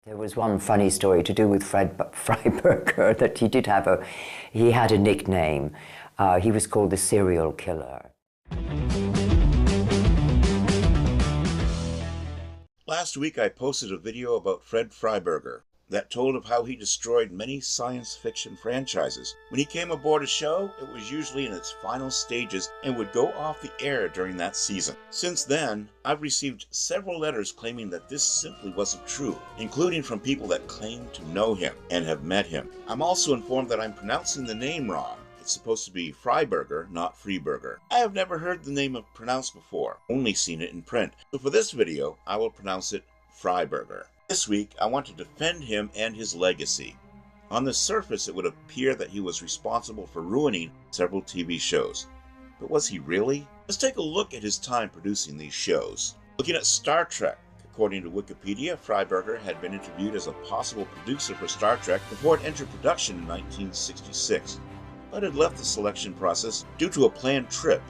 There was one funny story to do with Fred Frieberger that he had a nickname. He was called the serial killer. Last week I posted a video about Fred Frieberger that told of how he destroyed many science fiction franchises. When he came aboard a show, it was usually in its final stages and would go off the air during that season. Since then, I've received several letters claiming that this simply wasn't true, including from people that claim to know him and have met him. I'm also informed that I'm pronouncing the name wrong. It's supposed to be Frieberger, not Frieberger. I have never heard the name pronounced before, only seen it in print. So for this video, I will pronounce it Frieberger. This week, I want to defend him and his legacy. On the surface, it would appear that he was responsible for ruining several TV shows. But was he really? Let's take a look at his time producing these shows. Looking at Star Trek. According to Wikipedia, Frieberger had been interviewed as a possible producer for Star Trek before it entered production in 1966, but had left the selection process due to a planned trip.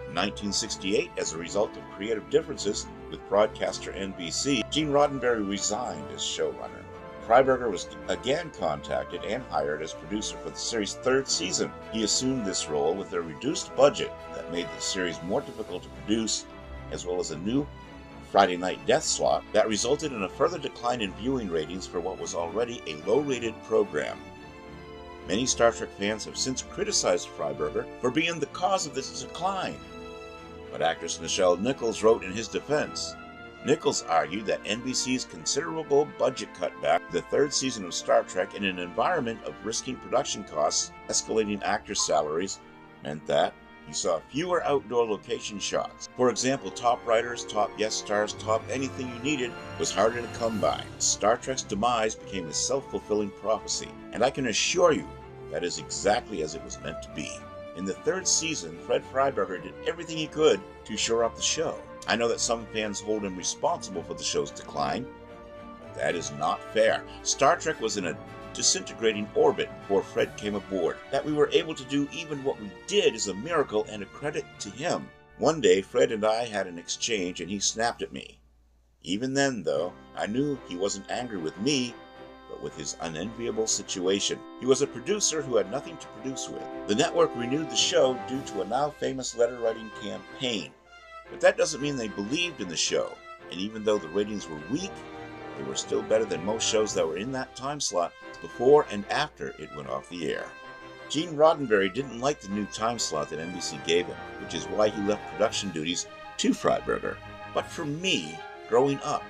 In 1968, as a result of creative differences with broadcaster NBC, Gene Roddenberry resigned as showrunner. Frieberger was again contacted and hired as producer for the series' third season. He assumed this role with a reduced budget that made the series more difficult to produce, as well as a new Friday night death slot that resulted in a further decline in viewing ratings for what was already a low-rated program. Many Star Trek fans have since criticized Frieberger for being the cause of this decline. But actress Nichelle Nichols wrote in his defense. Nichols argued that NBC's considerable budget cutback the third season of Star Trek in an environment of risking production costs, escalating actor salaries, meant that you saw fewer outdoor location shots. For example, top writers, top guest stars, top anything you needed was harder to come by. Star Trek's demise became a self-fulfilling prophecy, and I can assure you that is exactly as it was meant to be. In the third season, Fred Frieberger did everything he could to shore up the show. I know that some fans hold him responsible for the show's decline, but that is not fair. Star Trek was in a disintegrating orbit before Fred came aboard. That we were able to do even what we did is a miracle and a credit to him. One day, Fred and I had an exchange and he snapped at me. Even then, though, I knew he wasn't angry with me, but with his unenviable situation. He was a producer who had nothing to produce with. The network renewed the show due to a now famous letter-writing campaign. But that doesn't mean they believed in the show, and even though the ratings were weak, they were still better than most shows that were in that time slot before and after it went off the air. Gene Roddenberry didn't like the new time slot that NBC gave him, which is why he left production duties to Frieberger. But for me, growing up,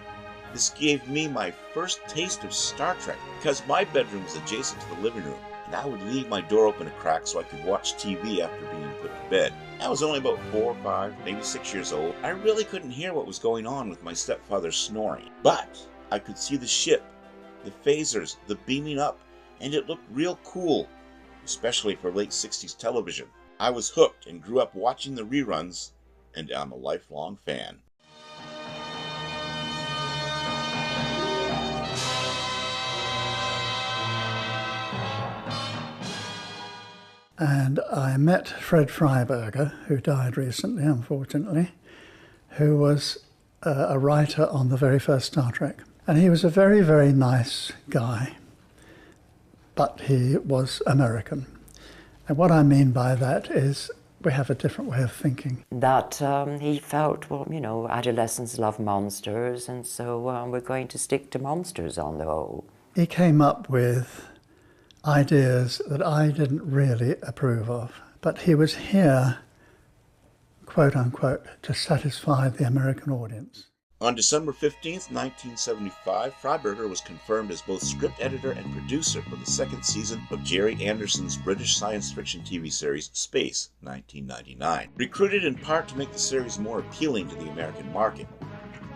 this gave me my first taste of Star Trek because my bedroom was adjacent to the living room, and I would leave my door open a crack so I could watch TV after being put to bed. I was only about 4 or 5, maybe 6 years old. I really couldn't hear what was going on with my stepfather snoring, but I could see the ship, the phasers, the beaming up, and it looked real cool, especially for late 60s television. I was hooked and grew up watching the reruns, and I'm a lifelong fan. And I met Fred Frieberger, who died recently, unfortunately, who was a writer on the very first Star Trek. And he was a very, very nice guy, but he was American. And what I mean by that is we have a different way of thinking. That he felt, well, you know, adolescents love monsters, and so we're going to stick to monsters on the whole. He came up with ideas that I didn't really approve of, but he was here, quote unquote, to satisfy the American audience. On December 15th, 1975, Frieberger was confirmed as both script editor and producer for the second season of Jerry Anderson's British science fiction TV series Space, 1999, recruited in part to make the series more appealing to the American market.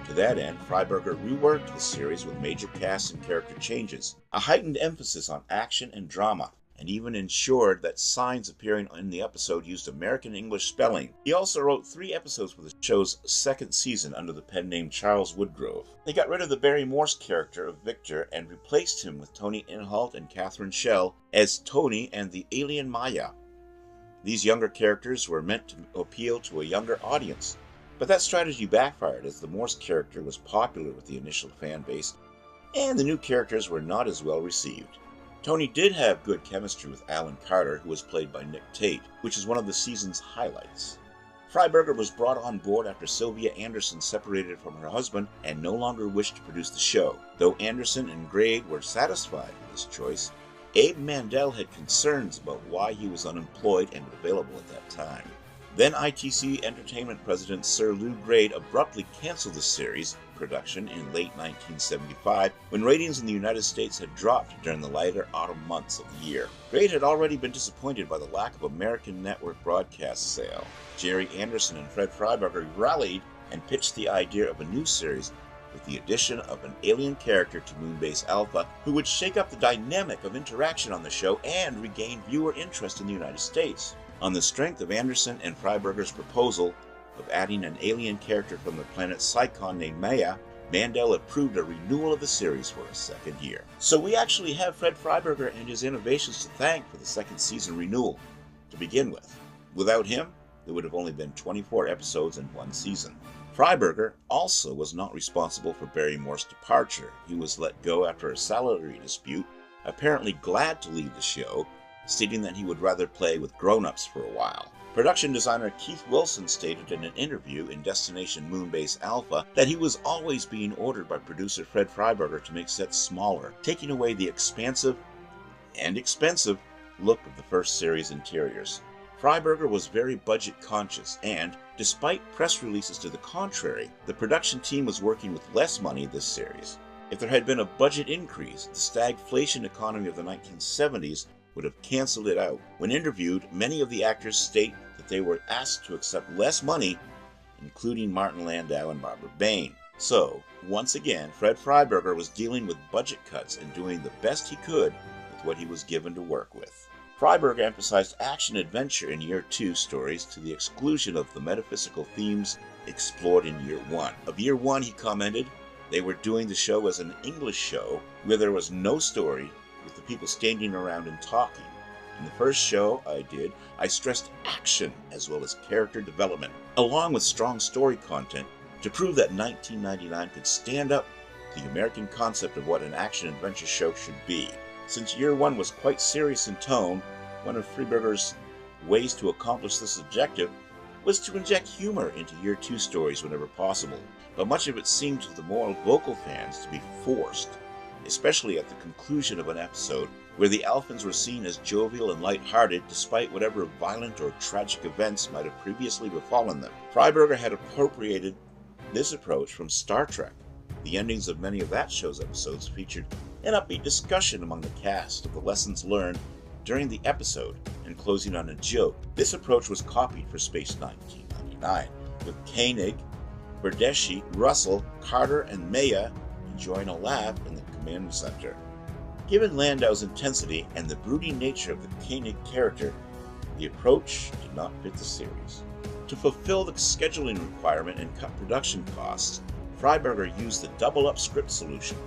To that end, Frieberger reworked the series with major cast and character changes, a heightened emphasis on action and drama, and even ensured that signs appearing in the episode used American English spelling. He also wrote 3 episodes for the show's second season under the pen name Charles Woodgrove. They got rid of the Barry Morse character of Victor and replaced him with Tony Inholt and Catherine Schell as Tony and the alien Maya. These younger characters were meant to appeal to a younger audience. But that strategy backfired as the Morse character was popular with the initial fan base, and the new characters were not as well received. Tony did have good chemistry with Alan Carter, who was played by Nick Tate, which is one of the season's highlights. Frieberger was brought on board after Sylvia Anderson separated from her husband and no longer wished to produce the show. Though Anderson and Grade were satisfied with his choice, Abe Mandel had concerns about why he was unemployed and available at that time. Then ITC Entertainment President Sir Lew Grade abruptly canceled the series production in late 1975 when ratings in the United States had dropped during the lighter autumn months of the year. Grade had already been disappointed by the lack of American network broadcast sale. Jerry Anderson and Fred Frieberger rallied and pitched the idea of a new series with the addition of an alien character to Moonbase Alpha who would shake up the dynamic of interaction on the show and regain viewer interest in the United States. On the strength of Anderson and Frieberger's proposal of adding an alien character from the planet Psychon named Maya, Mandel approved a renewal of the series for a second year. So we actually have Fred Frieberger and his innovations to thank for the second season renewal to begin with. Without him, there would have only been 24 episodes in one season. Frieberger also was not responsible for Barrymore's departure. He was let go after a salary dispute, apparently glad to leave the show, stating that he would rather play with grown-ups for a while. Production designer Keith Wilson stated in an interview in Destination Moonbase Alpha that he was always being ordered by producer Fred Frieberger to make sets smaller, taking away the expansive and expensive look of the first series interiors. Frieberger was very budget conscious and, despite press releases to the contrary, the production team was working with less money this series. If there had been a budget increase, the stagflation economy of the 1970s would have canceled it out. When interviewed, many of the actors state that they were asked to accept less money, including Martin Landau and Barbara Bain. So, once again, Fred Frieberger was dealing with budget cuts and doing the best he could with what he was given to work with. Frieberger emphasized action-adventure in Year 2 stories to the exclusion of the metaphysical themes explored in Year 1. Of Year 1, he commented, they were doing the show as an English show where there was no story, with the people standing around and talking. In the first show I stressed action as well as character development, along with strong story content to prove that 1999 could stand up to the American concept of what an action-adventure show should be. Since Year 1 was quite serious in tone, one of Frieberger's ways to accomplish this objective was to inject humor into Year 2 stories whenever possible, but much of it seemed to the more vocal fans to be forced, especially at the conclusion of an episode where the Alphans were seen as jovial and light-hearted despite whatever violent or tragic events might have previously befallen them. Frieberger had appropriated this approach from Star Trek. The endings of many of that show's episodes featured an upbeat discussion among the cast of the lessons learned during the episode and closing on a joke. This approach was copied for Space 1999, with Koenig, Berdeschi, Russell, Carter, and Maya enjoying a laugh in the command center. Given Landau's intensity and the brooding nature of the Koenig character, the approach did not fit the series. To fulfill the scheduling requirement and cut production costs, Frieberger used the double-up script solution.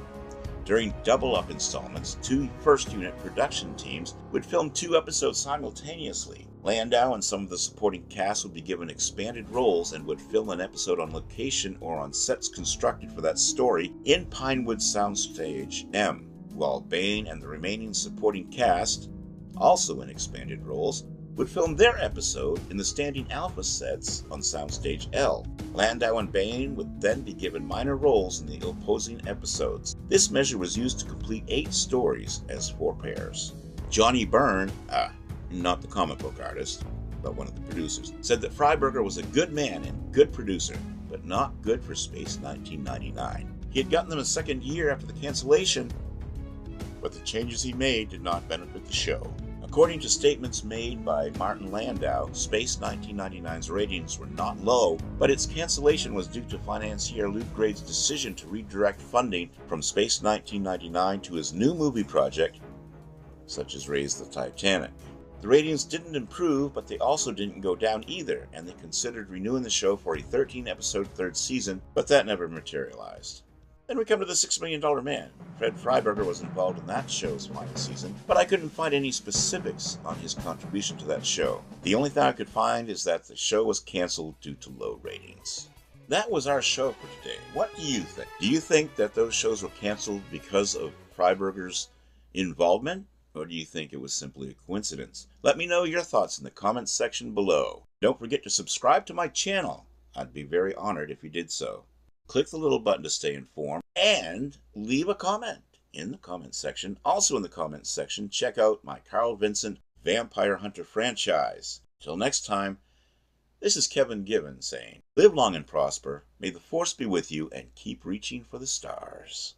During double-up installments, 2 first-unit production teams would film 2 episodes simultaneously. Landau and some of the supporting cast would be given expanded roles and would film an episode on location or on sets constructed for that story in Pinewood Soundstage M, while Bain and the remaining supporting cast, also in expanded roles, would film their episode in the standing alpha sets on Soundstage L. Landau and Bain would then be given minor roles in the opposing episodes. This measure was used to complete 8 stories as 4 pairs. Johnny Byrne, not the comic book artist, but one of the producers, said that Frieberger was a good man and good producer, but not good for Space 1999. He had gotten them a second year after the cancellation, but the changes he made did not benefit the show. According to statements made by Martin Landau, Space 1999's ratings were not low, but its cancellation was due to financier Luke Grade's decision to redirect funding from Space 1999 to his new movie project, such as Raise the Titanic. The ratings didn't improve, but they also didn't go down either, and they considered renewing the show for a 13-episode 3rd season, but that never materialized. Then we come to the $6 Million Man. Fred Frieberger was involved in that show's final season, but I couldn't find any specifics on his contribution to that show. The only thing I could find is that the show was canceled due to low ratings. that was our show for today. What do you think? Do you think that those shows were canceled because of Frieberger's involvement? Or do you think it was simply a coincidence? Let me know your thoughts in the comments section below. Don't forget to subscribe to my channel. I'd be very honored if you did so. Click the little button to stay informed and leave a comment in the comments section. Also in the comments section, check out my Carl Vincent Vampire Hunter franchise. Till next time, this is Kevin Given saying, live long and prosper, may the force be with you, and keep reaching for the stars.